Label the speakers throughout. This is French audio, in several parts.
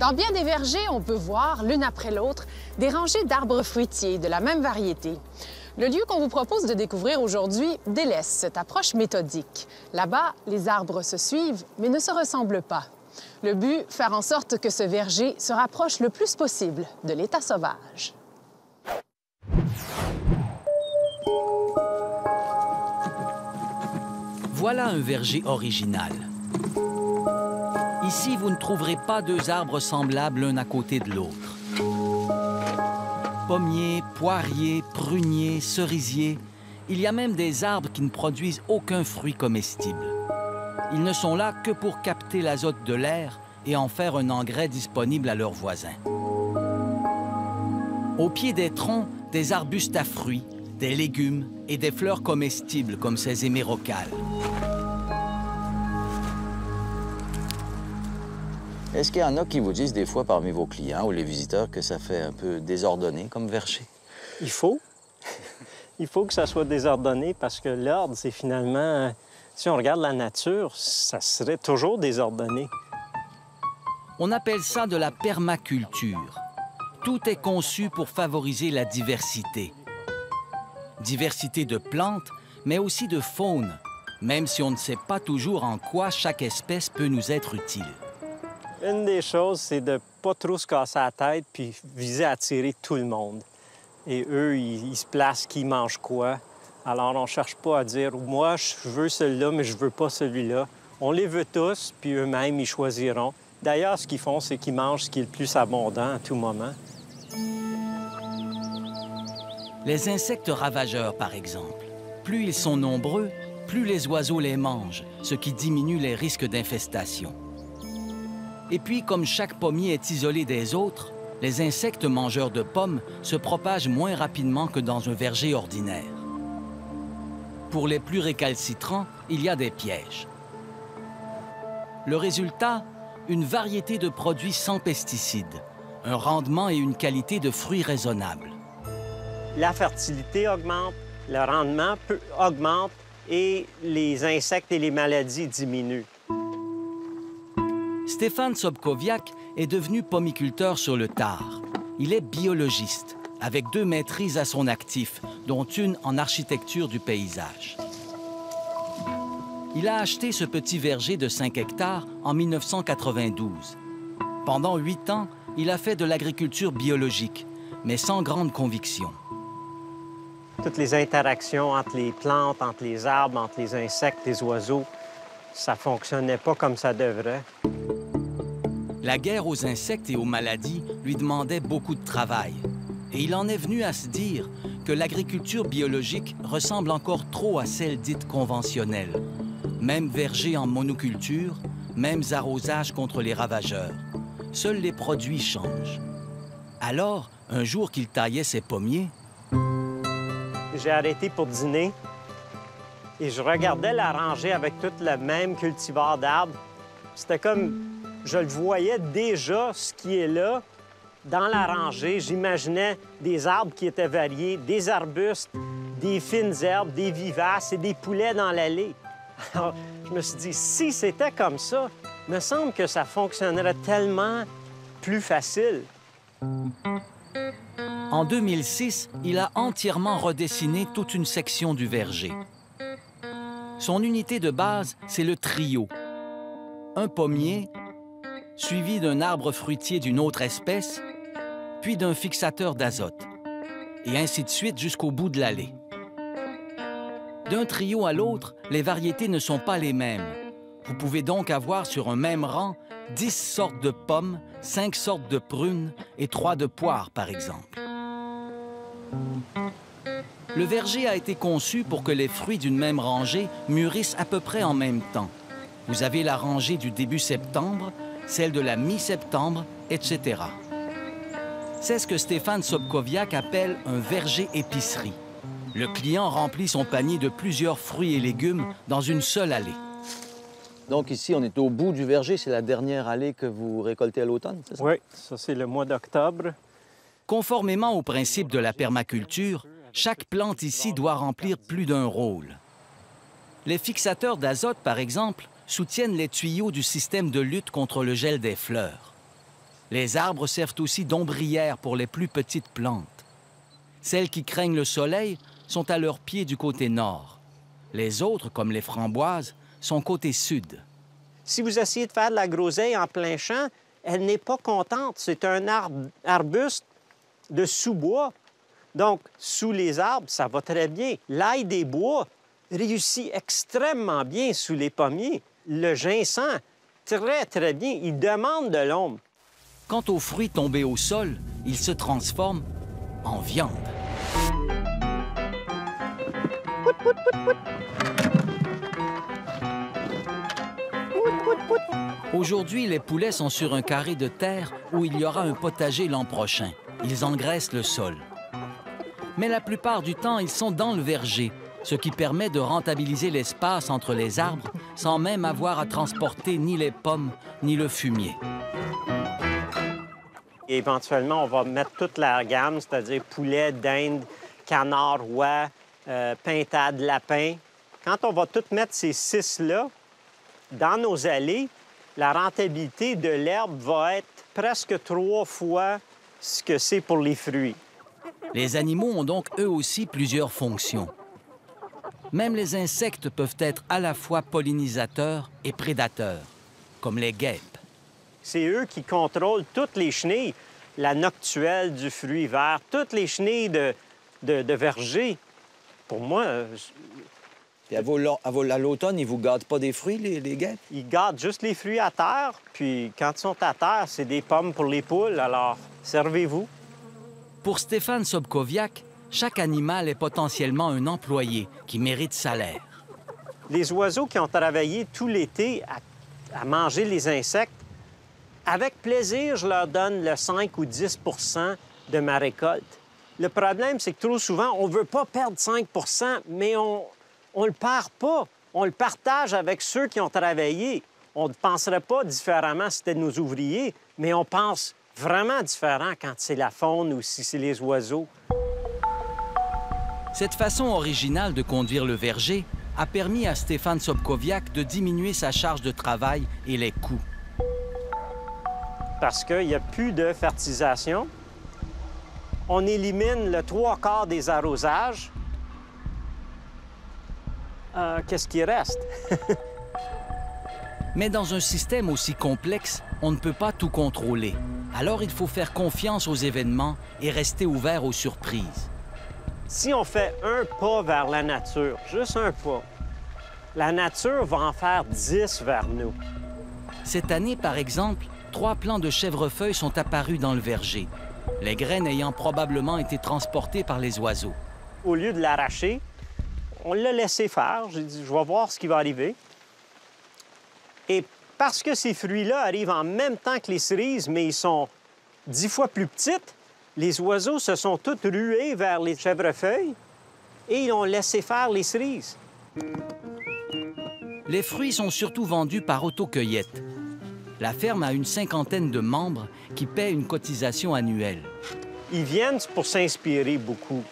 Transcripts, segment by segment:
Speaker 1: Dans bien des vergers, on peut voir, l'une après l'autre, des rangées d'arbres fruitiers de la même variété. Le lieu qu'on vous propose de découvrir aujourd'hui délaisse cette approche méthodique. Là-bas, les arbres se suivent, mais ne se ressemblent pas. Le but, faire en sorte que ce verger se rapproche le plus possible de l'état sauvage.
Speaker 2: Voilà un verger original. Ici, vous ne trouverez pas deux arbres semblables l'un à côté de l'autre. Pommiers, poiriers, pruniers, cerisiers, il y a même des arbres qui ne produisent aucun fruit comestible. Ils ne sont là que pour capter l'azote de l'air et en faire un engrais disponible à leurs voisins. Au pied des troncs, des arbustes à fruits, des légumes et des fleurs comestibles comme ces hémérocales.
Speaker 3: Est-ce qu'il y en a qui vous disent des fois parmi vos clients ou les visiteurs que ça fait un peu désordonné comme verger?
Speaker 4: Il faut. Il faut que ça soit désordonné parce que l'ordre, c'est finalement... Si on regarde la nature, ça serait toujours désordonné.
Speaker 2: On appelle ça de la permaculture. Tout est conçu pour favoriser la diversité. Diversité de plantes, mais aussi de faune, même si on ne sait pas toujours en quoi chaque espèce peut nous être utile.
Speaker 4: Une des choses, c'est de ne pas trop se casser la tête puis viser à attirer tout le monde. Et eux, ils se placent qui mange quoi. Alors, on ne cherche pas à dire « Moi, je veux celui-là, mais je ne veux pas celui-là ». On les veut tous, puis eux-mêmes, ils choisiront. D'ailleurs, ce qu'ils font, c'est qu'ils mangent ce qui est le plus abondant à tout moment.
Speaker 2: Les insectes ravageurs, par exemple. Plus ils sont nombreux, plus les oiseaux les mangent, ce qui diminue les risques d'infestation. Et puis, comme chaque pommier est isolé des autres, les insectes mangeurs de pommes se propagent moins rapidement que dans un verger ordinaire. Pour les plus récalcitrants, il y a des pièges. Le résultat, une variété de produits sans pesticides, un rendement et une qualité de fruits raisonnables.
Speaker 4: La fertilité augmente, le rendement augmente et les insectes et les maladies diminuent.
Speaker 2: Stéphane Sobkowiak est devenu pommiculteur sur le tard. Il est biologiste, avec 2 maîtrises à son actif, dont une en architecture du paysage. Il a acheté ce petit verger de 5 hectares en 1992. Pendant 8 ans, il a fait de l'agriculture biologique, mais sans grande conviction.
Speaker 4: Toutes les interactions entre les plantes, entre les arbres, entre les insectes, les oiseaux, ça ne fonctionnait pas comme ça devrait.
Speaker 2: La guerre aux insectes et aux maladies lui demandait beaucoup de travail. Et il en est venu à se dire que l'agriculture biologique ressemble encore trop à celle dite conventionnelle. Même verger en monoculture, mêmes arrosages contre les ravageurs. Seuls les produits changent. Alors, un jour qu'il taillait ses pommiers...
Speaker 4: J'ai arrêté pour dîner et je regardais la rangée avec tout le même cultivar d'arbres. C'était comme... Je le voyais déjà, ce qui est là, dans la rangée. J'imaginais des arbres qui étaient variés, des arbustes, des fines herbes, des vivaces et des poulets dans l'allée. Alors, je me suis dit, si c'était comme ça, il me semble que ça fonctionnerait tellement plus facile.
Speaker 2: En 2006, il a entièrement redessiné toute une section du verger. Son unité de base, c'est le trio. Un pommier, suivi d'un arbre fruitier d'une autre espèce, puis d'un fixateur d'azote, et ainsi de suite jusqu'au bout de l'allée. D'un trio à l'autre, les variétés ne sont pas les mêmes. Vous pouvez donc avoir sur un même rang 10 sortes de pommes, 5 sortes de prunes et 3 de poires, par exemple. Le verger a été conçu pour que les fruits d'une même rangée mûrissent à peu près en même temps. Vous avez la rangée du début septembre, celle de la mi-septembre, etc. C'est ce que Stéphane Sobkowiak appelle un verger épicerie. Le client remplit son panier de plusieurs fruits et légumes dans une seule allée.
Speaker 3: Donc ici, on est au bout du verger. C'est la dernière allée que vous récoltez à l'automne, c'est ça?
Speaker 4: Oui, ça c'est le mois d'octobre.
Speaker 2: Conformément au principe de la permaculture, chaque plante ici doit remplir plus d'un rôle. Les fixateurs d'azote, par exemple, soutiennent les tuyaux du système de lutte contre le gel des fleurs. Les arbres servent aussi d'ombrières pour les plus petites plantes. Celles qui craignent le soleil sont à leurs pieds du côté nord. Les autres, comme les framboises, sont côté sud.
Speaker 4: Si vous essayez de faire de la groseille en plein champ, elle n'est pas contente. C'est un arbuste de sous-bois. Donc, sous les arbres, ça va très bien. L'ail des bois réussit extrêmement bien sous les pommiers. Le ginseng, très, très bien. Il demande de l'ombre.
Speaker 2: Quant aux fruits tombés au sol, ils se transforment en viande. Aujourd'hui, les poulets sont sur un carré de terre où il y aura un potager l'an prochain. Ils engraissent le sol. Mais la plupart du temps, ils sont dans le verger, ce qui permet de rentabiliser l'espace entre les arbres sans même avoir à transporter ni les pommes ni le fumier.
Speaker 4: Et éventuellement, on va mettre toute la gamme, c'est-à-dire poulet, dinde, canard, oie, pintade, lapin. Quand on va tout mettre ces 6-là dans nos allées, la rentabilité de l'herbe va être presque 3 fois ce que c'est pour les fruits.
Speaker 2: Les animaux ont donc eux aussi plusieurs fonctions. Même les insectes peuvent être à la fois pollinisateurs et prédateurs, comme les guêpes.
Speaker 4: C'est eux qui contrôlent toutes les chenilles, la noctuelle du fruit vert, toutes les chenilles de verger. Pour moi,
Speaker 3: Puis à l'automne, ils vous gardent pas des fruits, les guêpes?
Speaker 4: ils gardent juste les fruits à terre, puis quand ils sont à terre, c'est des pommes pour les poules, alors servez-vous.
Speaker 2: Pour Stéphane Sobkowiak, chaque animal est potentiellement un employé qui mérite salaire.
Speaker 4: Les oiseaux qui ont travaillé tout l'été à manger les insectes, avec plaisir, je leur donne le 5 ou 10 de ma récolte. Le problème, c'est que trop souvent, on ne veut pas perdre 5 mais on ne le perd pas. On le partage avec ceux qui ont travaillé. On ne penserait pas différemment si c'était nos ouvriers, mais on pense vraiment différent quand c'est la faune ou si c'est les oiseaux.
Speaker 2: Cette façon originale de conduire le verger a permis à Stéphane Sobkowiak de diminuer sa charge de travail et les coûts.
Speaker 4: Parce qu'il n'y a plus de fertilisation. On élimine le 3/4 des arrosages. Qu'est-ce qui reste?
Speaker 2: Mais dans un système aussi complexe, on ne peut pas tout contrôler. Alors il faut faire confiance aux événements et rester ouvert aux surprises.
Speaker 4: Si on fait un pas vers la nature, juste un pas, la nature va en faire 10 vers nous.
Speaker 2: Cette année, par exemple, 3 plants de chèvrefeuille sont apparus dans le verger, les graines ayant probablement été transportées par les oiseaux.
Speaker 4: Au lieu de l'arracher, on l'a laissé faire. J'ai dit, je vais voir ce qui va arriver. Et parce que ces fruits-là arrivent en même temps que les cerises, mais ils sont 10 fois plus petites, les oiseaux se sont tous rués vers les chèvrefeuilles et ils ont laissé faire les cerises.
Speaker 2: Les fruits sont surtout vendus par autocueillette. La ferme a une 50aine de membres qui paient une cotisation annuelle.
Speaker 4: Ils viennent pour s'inspirer beaucoup.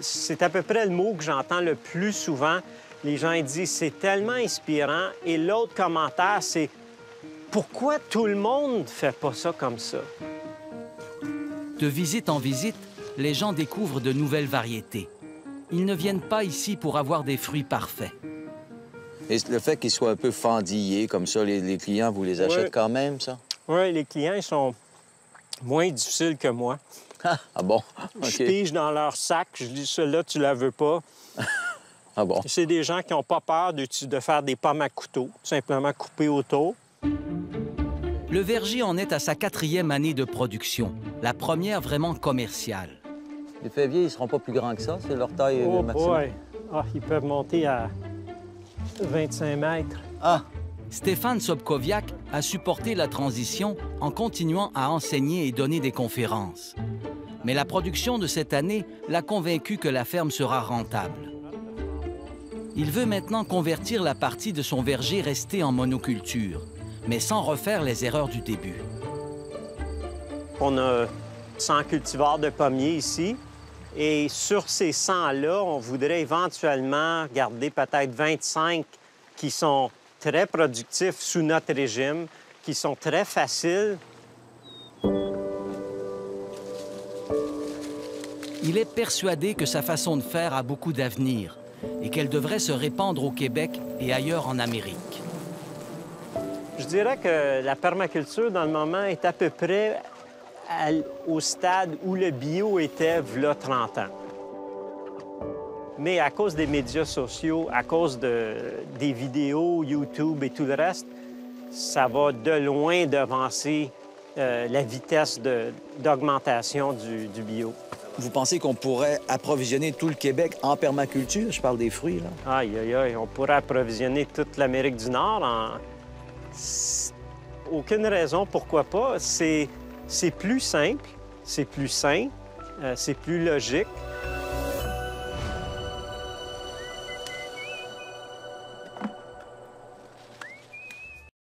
Speaker 4: C'est à peu près le mot que j'entends le plus souvent. Les gens ils disent « c'est tellement inspirant » et l'autre commentaire, c'est « pourquoi tout le monde ne fait pas ça comme ça? »
Speaker 2: De visite en visite, les gens découvrent de nouvelles variétés. Ils ne viennent pas ici pour avoir des fruits parfaits.
Speaker 3: Et le fait qu'ils soient un peu fendillés, comme ça, les clients, vous les achètent quand même, ça?
Speaker 4: Oui, les clients ils sont moins difficiles que moi.
Speaker 3: Ah bon? OK.
Speaker 4: Je pige dans leur sac, je dis « celle-là, tu la veux pas. »
Speaker 3: Ah bon?
Speaker 4: C'est des gens qui n'ont pas peur de faire des pommes à couteau, simplement couper autour.
Speaker 2: Le verger en est à sa 4e année de production, la première vraiment commerciale.
Speaker 3: Les fèviers, ils ne seront pas plus grands que ça? C'est leur taille
Speaker 4: Oh
Speaker 3: maximum?
Speaker 4: boy! Ah, ils peuvent monter à 25 mètres.
Speaker 3: Ah!
Speaker 2: Stéphane Sobkowiak a supporté la transition en continuant à enseigner et donner des conférences. Mais la production de cette année l'a convaincu que la ferme sera rentable. Il veut maintenant convertir la partie de son verger restée en monoculture, mais sans refaire les erreurs du début.
Speaker 4: On a 100 cultivars de pommiers ici. Et sur ces 100-là, on voudrait éventuellement garder peut-être 25 qui sont très productifs sous notre régime, qui sont très faciles.
Speaker 2: Il est persuadé que sa façon de faire a beaucoup d'avenir et qu'elle devrait se répandre au Québec et ailleurs en Amérique.
Speaker 4: Je dirais que la permaculture, dans le moment, est à peu près au stade où le bio était v'là 30 ans. Mais à cause des médias sociaux, à cause des vidéos, YouTube et tout le reste, ça va de loin devancer la vitesse d'augmentation du bio.
Speaker 3: Vous pensez qu'on pourrait approvisionner tout le Québec en permaculture? Je parle des fruits, là.
Speaker 4: Aïe, aïe, aïe, on pourrait approvisionner toute l'Amérique du Nord en... Aucune raison pourquoi pas. C'est plus simple, c'est plus sain, c'est plus logique.